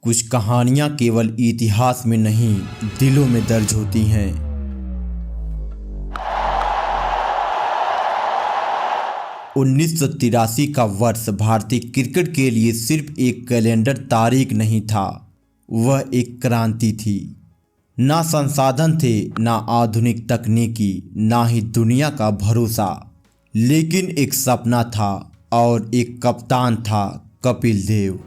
कुछ कहानियां केवल इतिहास में नहीं, दिलों में दर्ज होती हैं। 1983 का वर्ष भारतीय क्रिकेट के लिए सिर्फ एक कैलेंडर तारीख नहीं था, वह एक क्रांति थी। ना संसाधन थे, ना आधुनिक तकनीकी, ना ही दुनिया का भरोसा, लेकिन एक सपना था और एक कप्तान था, कपिल देव।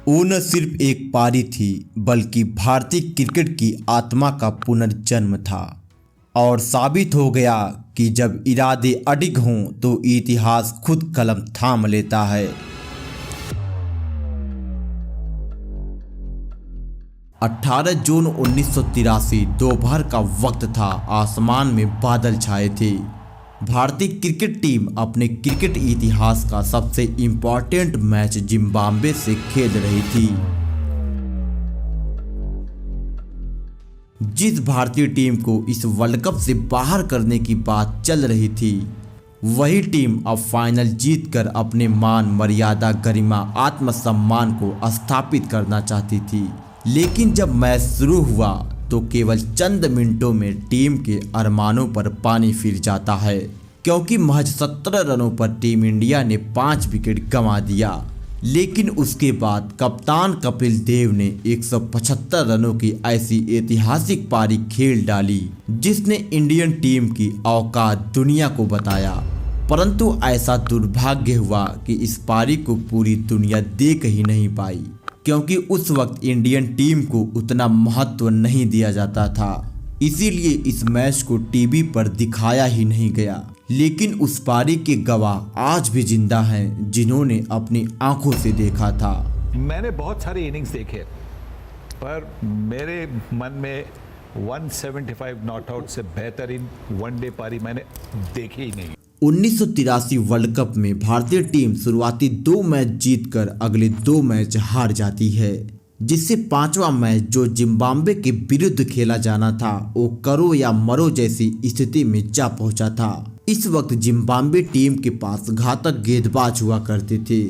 वो न सिर्फ एक पारी थी, बल्कि भारतीय क्रिकेट की आत्मा का पुनर्जन्म था। और साबित हो गया कि जब इरादे अडिग हों तो इतिहास खुद कलम थाम लेता है। 18 जून 1983 दोपहर का वक्त था। आसमान में बादल छाए थे। भारतीय क्रिकेट टीम अपने क्रिकेट इतिहास का सबसे इम्पोर्टेंट मैच जिम्बाब्वे से खेल रही थी। जिस भारतीय टीम को इस वर्ल्ड कप से बाहर करने की बात चल रही थी, वही टीम अब फाइनल जीतकर अपने मान मर्यादा गरिमा आत्मसम्मान को स्थापित करना चाहती थी। लेकिन जब मैच शुरू हुआ तो केवल चंद मिनटों में टीम के अरमानों पर पानी फिर जाता है, क्योंकि महज 17 रनों पर टीम इंडिया ने 5 विकेट गंवा दिया। लेकिन उसके बाद कप्तान कपिल देव ने 175 रनों की ऐसी ऐतिहासिक पारी खेल डाली जिसने इंडियन टीम की औकात दुनिया को बताया। परंतु ऐसा दुर्भाग्य हुआ कि इस पारी को पूरी दुनिया देख ही नहीं पाई, क्योंकि उस वक्त इंडियन टीम को उतना महत्व नहीं दिया जाता था। इसीलिए इस मैच को टीवी पर दिखाया ही नहीं गया। लेकिन उस पारी के गवाह आज भी जिंदा हैं, जिन्होंने अपनी आंखों से देखा था। मैंने बहुत सारे इनिंग्स देखे, पर मेरे मन में 175 नॉट आउट से बेहतरीन वनडे पारी मैंने देखी ही नहीं। 1983 वर्ल्ड कप में भारतीय टीम शुरुआती 2 मैच जीतकर अगले 2 मैच हार जाती है, जिससे 5वां मैच जो जिम्बाब्वे के विरुद्ध खेला जाना था वो करो या मरो जैसी स्थिति में जा पहुंचा था। इस वक्त जिम्बाब्वे टीम के पास घातक गेंदबाज हुआ करते थे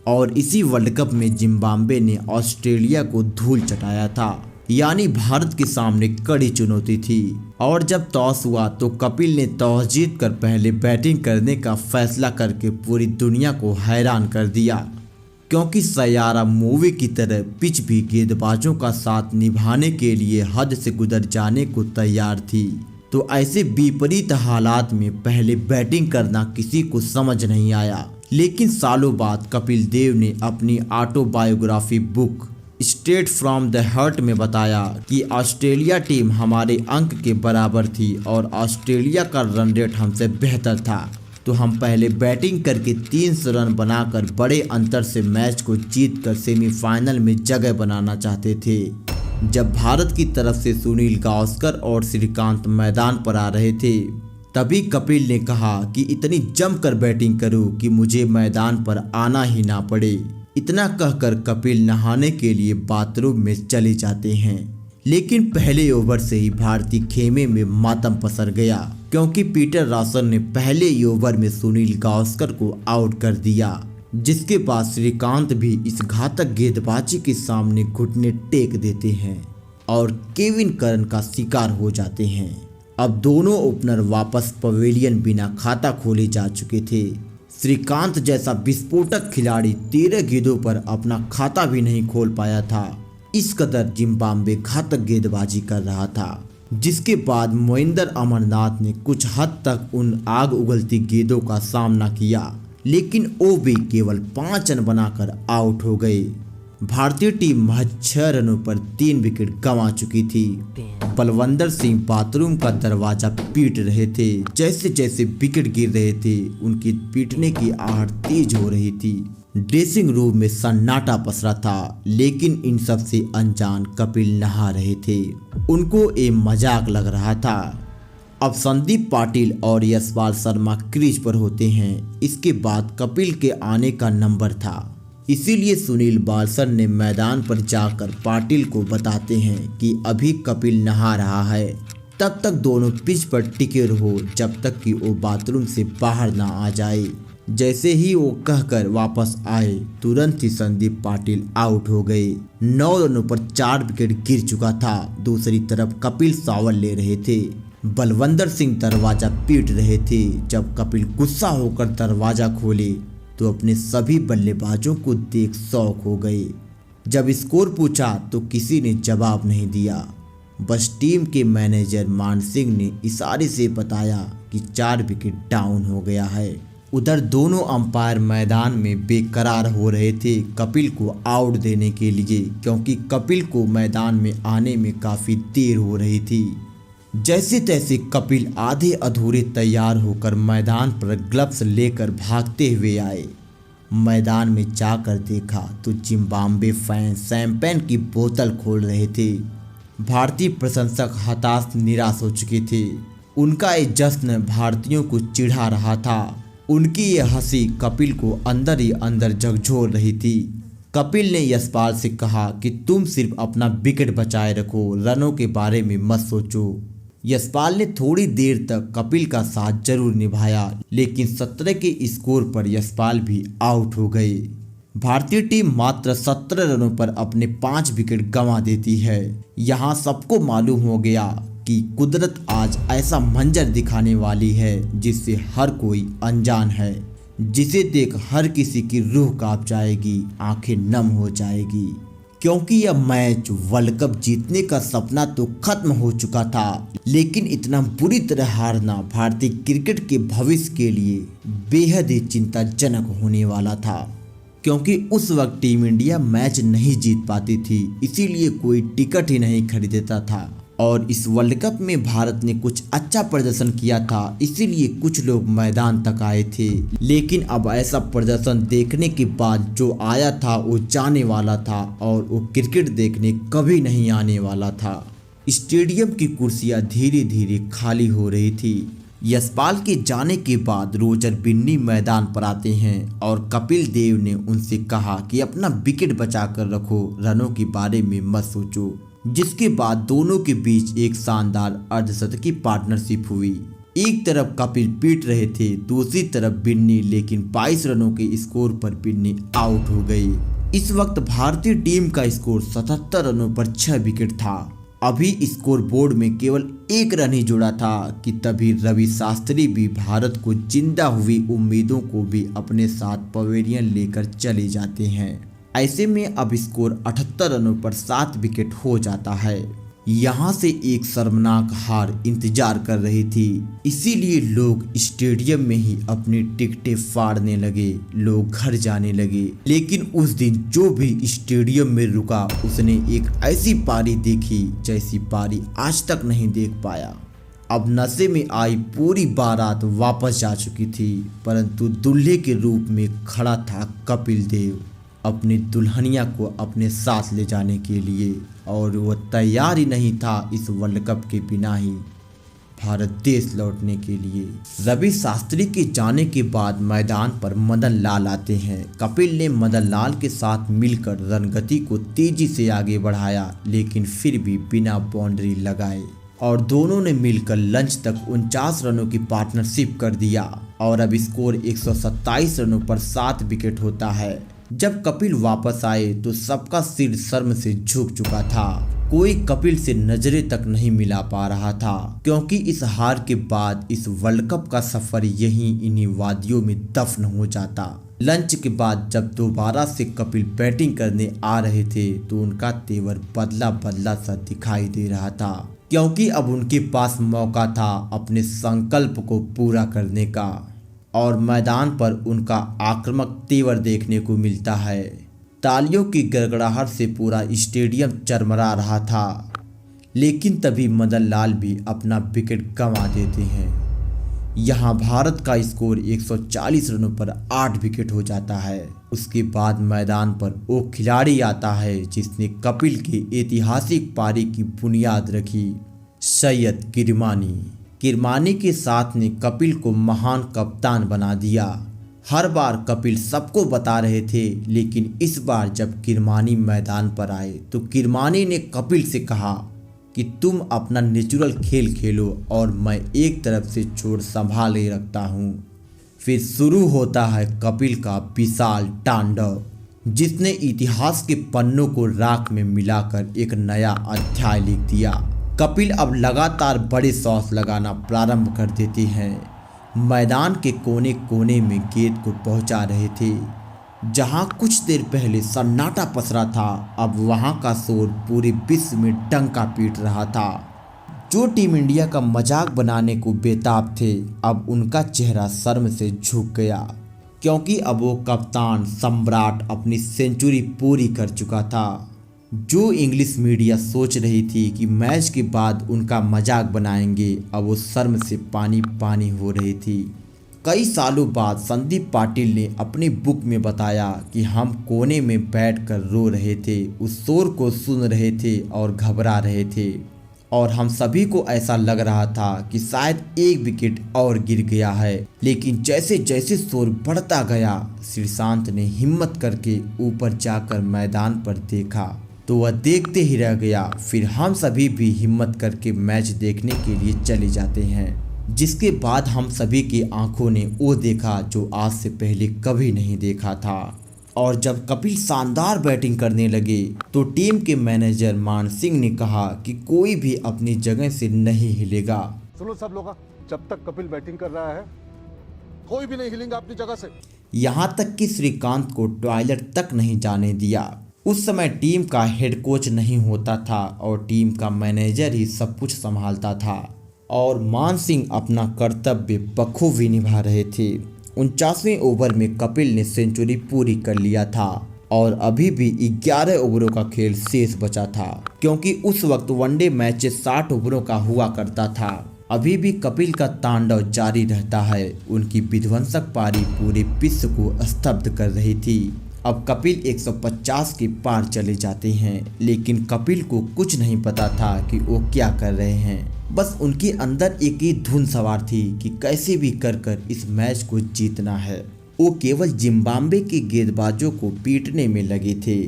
और इसी वर्ल्ड कप में जिम्बाब्वे ने ऑस्ट्रेलिया को धूल चटाया था, यानी भारत के सामने कड़ी चुनौती थी। और जब टॉस हुआ तो कपिल ने टॉस जीतकर पहले बैटिंग करने का फैसला करके पूरी दुनिया को हैरान कर दिया, क्योंकि सैयारा मूवी की तरह पिच भी गेंदबाजों का साथ निभाने के लिए हद से गुजर जाने को तैयार थी। तो ऐसे विपरीत हालात में पहले बैटिंग करना किसी को समझ नहीं आया। लेकिन सालों बाद कपिल देव ने अपनी autobiography book straight from the heart में बताया कि ऑस्ट्रेलिया टीम हमारे अंक के बराबर थी और ऑस्ट्रेलिया का रन रेट हमसे बेहतर था, तो हम पहले बैटिंग करके 300 रन बनाकर बड़े अंतर से मैच को जीतकर सेमीफाइनल में जगह बनाना चाहते थे। जब भारत की तरफ से सुनील गावस्कर और श्रीकांत मैदान पर आ रहे थे, तभी कपिल ने कहा कि इतनी जमकर बैटिंग करूं कि मुझे मैदान पर आना ही ना पड़े। इतना कहकर कपिल नहाने के लिए बाथरूम में चले जाते हैं। लेकिन पहले ओवर से ही भारतीय खेमे में मातम पसर गया, क्योंकि पीटर रॉसन ने पहले ही ओवर में सुनील गावस्कर को आउट कर दिया, जिसके बाद श्रीकांत भी इस घातक गेंदबाजी के सामने घुटने टेक देते हैं और केविन करन का शिकार हो जाते हैं। अब दोनों ओपनर वापस पवेलियन बिना खाता खोले जा चुके थे। श्रीकांत जैसा विस्फोटक खिलाड़ी 13 गेंदों पर अपना खाता भी नहीं खोल पाया था। इस कदर जिम्बाब्वे घातक गेंदबाजी कर रहा था, जिसके बाद मोइंदर अमरनाथ ने कुछ हद तक उन आग उगलती गेंदों का सामना किया, लेकिन वो भी केवल 5 रन बनाकर आउट हो गए। भारतीय टीम महज 6 रनों पर 3 विकेट गंवा चुकी थी। बलवंदर सिंह बाथरूम का दरवाजा पीट रहे थे। जैसे जैसे विकेट गिर रहे थे, उनकी पीटने की आहट तेज हो रही थी। ड्रेसिंग रूम में सन्नाटा पसरा था, लेकिन इन सब से अनजान कपिल नहा रहे थे। उनको ये मजाक लग रहा था। अब संदीप पाटिल और यशपाल शर्मा क्रीज पर होते हैं। इसके बाद कपिल के आने का नंबर था, इसीलिए सुनील बालसन ने मैदान पर जाकर पाटिल को बताते हैं कि अभी कपिल नहा रहा है, तब तक दोनों पिच पर टिके रहो जब तक कि वो बाथरूम से बाहर ना आ जाए। जैसे ही वो कहकर वापस आए तुरंत ही संदीप पाटिल आउट हो गए। 9 रनों पर 4 विकेट गिर चुका था। दूसरी तरफ कपिल सावल ले रहे थे, बलवंदर सिंह दरवाजा पीट रहे थे। जब कपिल गुस्सा होकर दरवाजा खोले तो अपने सभी बल्लेबाजों को देख शौक हो गए। जब स्कोर पूछा तो किसी ने जवाब नहीं दिया, बस टीम के मैनेजर मान सिंह ने इशारे से बताया कि 4 विकेट डाउन हो गया है। उधर दोनों अंपायर मैदान में बेकरार हो रहे थे कपिल को आउट देने के लिए, क्योंकि कपिल को मैदान में आने में काफ़ी देर हो रही थी। जैसे तैसे कपिल आधे अधूरे तैयार होकर मैदान पर ग्लव्स लेकर भागते हुए आए। मैदान में जाकर देखा तो जिम्बाब्वे फैन शैंपेन की बोतल खोल रहे थे। भारतीय प्रशंसक हताश निराश हो चुके थे। उनका ये जश्न भारतीयों को चिढ़ा रहा था। उनकी ये हंसी कपिल को अंदर ही अंदर झकझोर रही थी। कपिल ने यशपाल से कहा कि तुम सिर्फ अपना विकेट बचाए रखो, रनों के बारे में मत सोचो। यशपाल ने थोड़ी देर तक कपिल का साथ जरूर निभाया, लेकिन 17 के स्कोर पर यशपाल भी आउट हो गए। भारतीय टीम मात्र 17 रनों पर अपने 5 विकेट गंवा देती है। यहाँ सबको मालूम हो गया कि कुदरत आज ऐसा मंजर दिखाने वाली है जिससे हर कोई अनजान है, जिसे देख हर किसी की रूह कांप जाएगी, आंखें नम हो जाएगी। क्योंकि यह मैच वर्ल्ड कप जीतने का सपना तो खत्म हो चुका था, लेकिन इतना बुरी तरह हारना भारतीय क्रिकेट के भविष्य के लिए बेहद ही चिंताजनक होने वाला था। क्योंकि उस वक्त टीम इंडिया मैच नहीं जीत पाती थी, इसीलिए कोई टिकट ही नहीं खरीदता था। और इस वर्ल्ड कप में भारत ने कुछ अच्छा प्रदर्शन किया था, इसीलिए कुछ लोग मैदान तक आए थे। लेकिन अब ऐसा प्रदर्शन देखने के बाद जो आया था वो जाने वाला था, और वो क्रिकेट देखने कभी नहीं आने वाला था। स्टेडियम की कुर्सियां धीरे धीरे खाली हो रही थी। यशपाल के जाने के बाद रोजर बिन्नी मैदान पर आते हैं और कपिल देव ने उनसे कहा कि अपना विकेट बचा कर रखो, रनों के बारे में मत सोचो। जिसके बाद दोनों के बीच एक शानदार अर्धशतकी पार्टनरशिप हुई। एक तरफ कपिल पीट रहे थे, दूसरी तरफ बिन्नी, लेकिन 22 रनों के स्कोर पर बिन्नी आउट हो गई। इस वक्त भारतीय टीम का स्कोर 77 रनों पर 6 विकेट था। अभी स्कोर बोर्ड में केवल 1 रन ही जुड़ा था कि तभी रवि शास्त्री भी भारत को जिंदा हुई उम्मीदों को भी अपने साथ पवेलियन लेकर चले जाते हैं। ऐसे में अब स्कोर 78 रनों पर 7 विकेट हो जाता है। यहाँ से एक शर्मनाक हार इंतजार कर रही थी, इसीलिए लोग स्टेडियम में ही अपनी टिकटें फाड़ने लगे, लोग घर जाने लगे। लेकिन उस दिन जो भी स्टेडियम में रुका उसने एक ऐसी पारी देखी जैसी पारी आज तक नहीं देख पाया। अब नशे में आई पूरी बारात वापस जा चुकी थी, परंतु दूल्हे के रूप में खड़ा था कपिल देव अपनी दुल्हनिया को अपने साथ ले जाने के लिए, और वह तैयार ही नहीं था इस वर्ल्ड कप के बिना ही भारत देश लौटने के लिए। रवि शास्त्री के जाने के बाद मैदान पर मदन लाल आते हैं। कपिल ने मदन लाल के साथ मिलकर रणगति को तेजी से आगे बढ़ाया, लेकिन फिर भी बिना बाउंड्री लगाए, और दोनों ने मिलकर लंच तक 49 रनों की पार्टनरशिप कर दिया। और अब स्कोर 127 रनों पर 7 विकेट होता है। जब कपिल वापस आए तो सबका सिर शर्म से झुक चुका था। कोई कपिल से नजरें तक नहीं मिला पा रहा था, क्योंकि इस हार के बाद इस वर्ल्ड कप का सफर यहीं इन्हीं वादियों में दफन हो जाता। लंच के बाद जब दोबारा से कपिल बैटिंग करने आ रहे थे तो उनका तेवर बदला बदला सा दिखाई दे रहा था, क्योंकि अब उनके पास मौका था अपने संकल्प को पूरा करने का, और मैदान पर उनका आक्रामक तेवर देखने को मिलता है। तालियों की गड़गड़ाहट से पूरा स्टेडियम चरमरा रहा था, लेकिन तभी मदन लाल भी अपना विकेट गंवा देते हैं। यहाँ भारत का स्कोर 140 रनों पर 8 विकेट हो जाता है। उसके बाद मैदान पर वो खिलाड़ी आता है जिसने कपिल की ऐतिहासिक पारी की बुनियाद रखी, सैयद किरमानी के साथ ने कपिल को महान कप्तान बना दिया। हर बार कपिल सबको बता रहे थे, लेकिन इस बार जब किरमानी मैदान पर आए तो किरमानी ने कपिल से कहा कि तुम अपना नेचुरल खेल खेलो और मैं एक तरफ से छोड़ संभाले रखता हूँ। फिर शुरू होता है कपिल का विशाल तांडव, जिसने इतिहास के पन्नों को राख में मिलाकर एक नया अध्याय लिख दिया। कपिल अब लगातार बड़े शॉट्स लगाना प्रारंभ कर देते हैं। मैदान के कोने कोने में गेंद को पहुंचा रहे थे। जहां कुछ देर पहले सन्नाटा पसरा था, अब वहां का शोर पूरे विश्व में डंका पीट रहा था। जो टीम इंडिया का मजाक बनाने को बेताब थे, अब उनका चेहरा शर्म से झुक गया, क्योंकि अब वो कप्तान सम्राट अपनी सेंचुरी पूरी कर चुका था। जो इंग्लिश मीडिया सोच रही थी कि मैच के बाद उनका मजाक बनाएंगे, अब वो शर्म से पानी पानी हो रही थी। कई सालों बाद संदीप पाटिल ने अपनी बुक में बताया कि हम कोने में बैठकर रो रहे थे, उस शोर को सुन रहे थे और घबरा रहे थे, और हम सभी को ऐसा लग रहा था कि शायद एक विकेट और गिर गया है। लेकिन जैसे जैसे शोर बढ़ता गया, श्रीशांत ने हिम्मत करके ऊपर जाकर मैदान पर देखा तो वह देखते ही रह गया। फिर हम सभी भी हिम्मत करके मैच देखने के लिए चले जाते हैं, जिसके बाद हम सभी की आंखों ने वो देखा जो आज से पहले कभी नहीं देखा था। और जब कपिल शानदार बैटिंग करने लगे तो टीम के मैनेजर मान सिंह ने कहा कि कोई भी अपनी जगह से नहीं हिलेगा। सुनो सब लोग, जब तक कपिल बैटिंग कर रहा है कोई भी नहीं हिलेगा अपनी जगह से। यहाँ तक कि श्रीकांत को टॉयलेट तक नहीं जाने दिया। उस समय टीम का हेड कोच नहीं होता था और टीम का मैनेजर ही सब कुछ संभालता था, और मान सिंह अपना कर्तव्य बखूबी निभा रहे थे। 49वें ओवर में कपिल ने सेंचुरी पूरी कर लिया था और अभी भी 11 ओवरों का खेल शेष बचा था, क्योंकि उस वक्त वनडे मैच 60 ओवरों का हुआ करता था। अभी भी कपिल का तांडव जारी रहता है। उनकी विध्वंसक पारी पूरे विश्व को स्तब्ध कर रही थी। अब कपिल 150 के पार चले जाते हैं, लेकिन कपिल को कुछ नहीं पता था कि वो क्या कर रहे हैं। बस उनके अंदर एक ही धुन सवार थी कि कैसे भी कर इस मैच को जीतना है। वो केवल जिम्बाब्वे के गेंदबाजों को पीटने में लगे थे।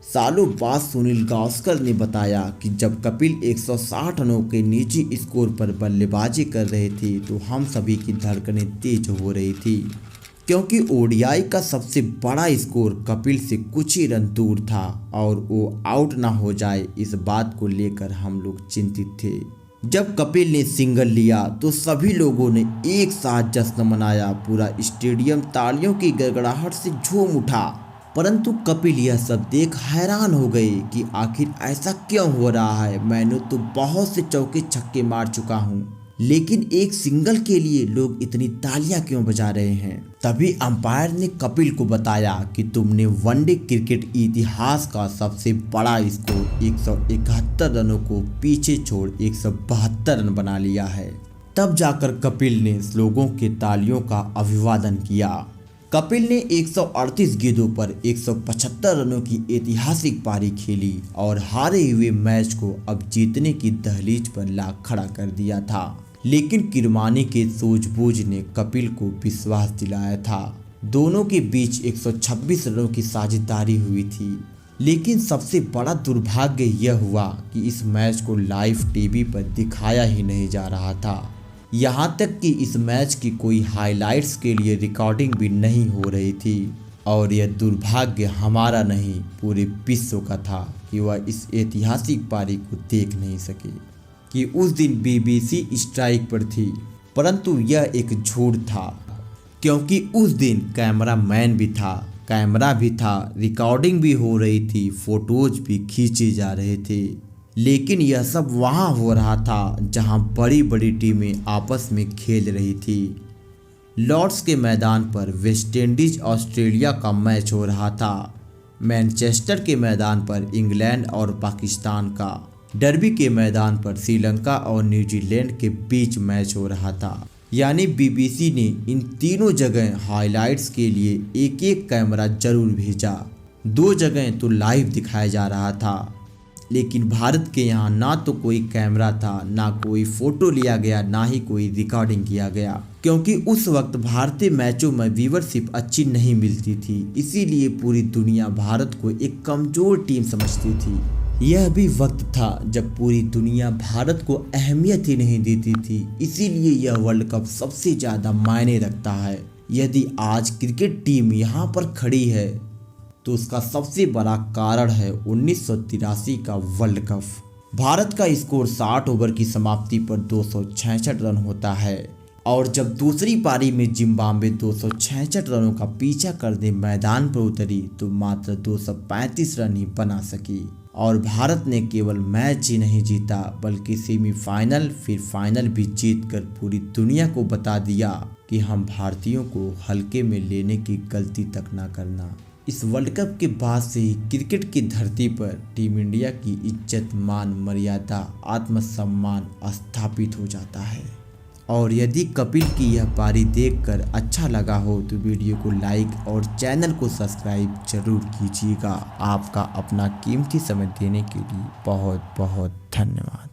सालों बाद सुनील गावस्कर ने बताया कि जब कपिल 160 रनों के निजी स्कोर पर बल्लेबाजी कर रहे थे तो हम सभी की धड़कनें तेज हो रही थी, क्योंकि ओडीआई का सबसे बड़ा स्कोर कपिल से कुछ ही रन दूर था और वो आउट ना हो जाए, इस बात को लेकर हम लोग चिंतित थे। जब कपिल ने सिंगल लिया तो सभी लोगों ने एक साथ जश्न मनाया। पूरा स्टेडियम तालियों की गड़गड़ाहट से झूम उठा। परंतु कपिल यह सब देख हैरान हो गए कि आखिर ऐसा क्यों हो रहा है। मैंने तो बहुत से चौके छक्के मार चुका हूँ, लेकिन एक सिंगल के लिए लोग इतनी तालियां क्यों बजा रहे हैं। तभी अंपायर ने कपिल को बताया कि तुमने वनडे क्रिकेट इतिहास का सबसे बड़ा स्कोर 171 रनों को पीछे छोड़ 172 रन बना लिया है। तब जाकर कपिल ने लोगों के तालियों का अभिवादन किया। कपिल ने 138 गेंदों पर 175 रनों की ऐतिहासिक पारी खेली और हारे हुए मैच को अब जीतने की दहलीज पर ला खड़ा कर दिया था। लेकिन किरमानी के सूझबूझ ने कपिल को विश्वास दिलाया था। दोनों के बीच 126 रनों की साझेदारी हुई थी। लेकिन सबसे बड़ा दुर्भाग्य यह हुआ कि इस मैच को लाइव टीवी पर दिखाया ही नहीं जा रहा था। यहाँ तक कि इस मैच की कोई हाइलाइट्स के लिए रिकॉर्डिंग भी नहीं हो रही थी। और यह दुर्भाग्य हमारा नहीं, पूरे विश्व का था कि वह इस ऐतिहासिक पारी को देख नहीं सके, कि उस दिन बीबीसी स्ट्राइक पर थी। परंतु यह एक झूठ था, क्योंकि उस दिन कैमरामैन भी था, कैमरा भी था, रिकॉर्डिंग भी हो रही थी, फोटोज भी खींचे जा रहे थे। लेकिन यह सब वहाँ हो रहा था जहाँ बड़ी बड़ी टीमें आपस में खेल रही थी। लॉर्ड्स के मैदान पर वेस्टइंडीज ऑस्ट्रेलिया का मैच हो रहा था। मैनचेस्टर के मैदान पर इंग्लैंड और पाकिस्तान का, डर्बी के मैदान पर श्रीलंका और न्यूजीलैंड के बीच मैच हो रहा था। यानी बीबीसी ने इन तीनों जगह हाइलाइट्स के लिए एक एक कैमरा जरूर भेजा। 2 जगह तो लाइव दिखाया जा रहा था, लेकिन भारत के यहाँ ना तो कोई कैमरा था, ना कोई फोटो लिया गया, ना ही कोई रिकॉर्डिंग किया गया, क्योंकि उस वक्त भारतीय मैचों में व्यूवरशिप अच्छी नहीं मिलती थी। इसीलिए पूरी दुनिया भारत को एक कमजोर टीम समझती थी। यह भी वक्त था जब पूरी दुनिया भारत को अहमियत ही नहीं देती थी। इसीलिए यह वर्ल्ड कप सबसे ज़्यादा मायने रखता है। यदि आज क्रिकेट टीम यहाँ पर खड़ी है तो उसका सबसे बड़ा कारण है 1983 का वर्ल्ड कप। भारत का स्कोर 60 ओवर की समाप्ति पर 266 रन होता है और जब दूसरी पारी में जिम्बाब्वे 266 रनों का पीछा करने मैदान पर उतरी तो मात्र 235 रन ही बना सकी और भारत ने केवल मैच ही नहीं जीता बल्कि सेमीफाइनल फिर फाइनल भी जीतकर पूरी दुनिया को बता दिया कि हम भारतीयों को हल्के में लेने की गलती तक ना करना। इस वर्ल्ड कप के बाद से ही क्रिकेट की धरती पर टीम इंडिया की इज्जत मान मर्यादा आत्मसम्मान स्थापित हो जाता है। और यदि कपिल की यह पारी देखकर अच्छा लगा हो तो वीडियो को लाइक और चैनल को सब्सक्राइब जरूर कीजिएगा। आपका अपना कीमती समय देने के लिए बहुत बहुत धन्यवाद।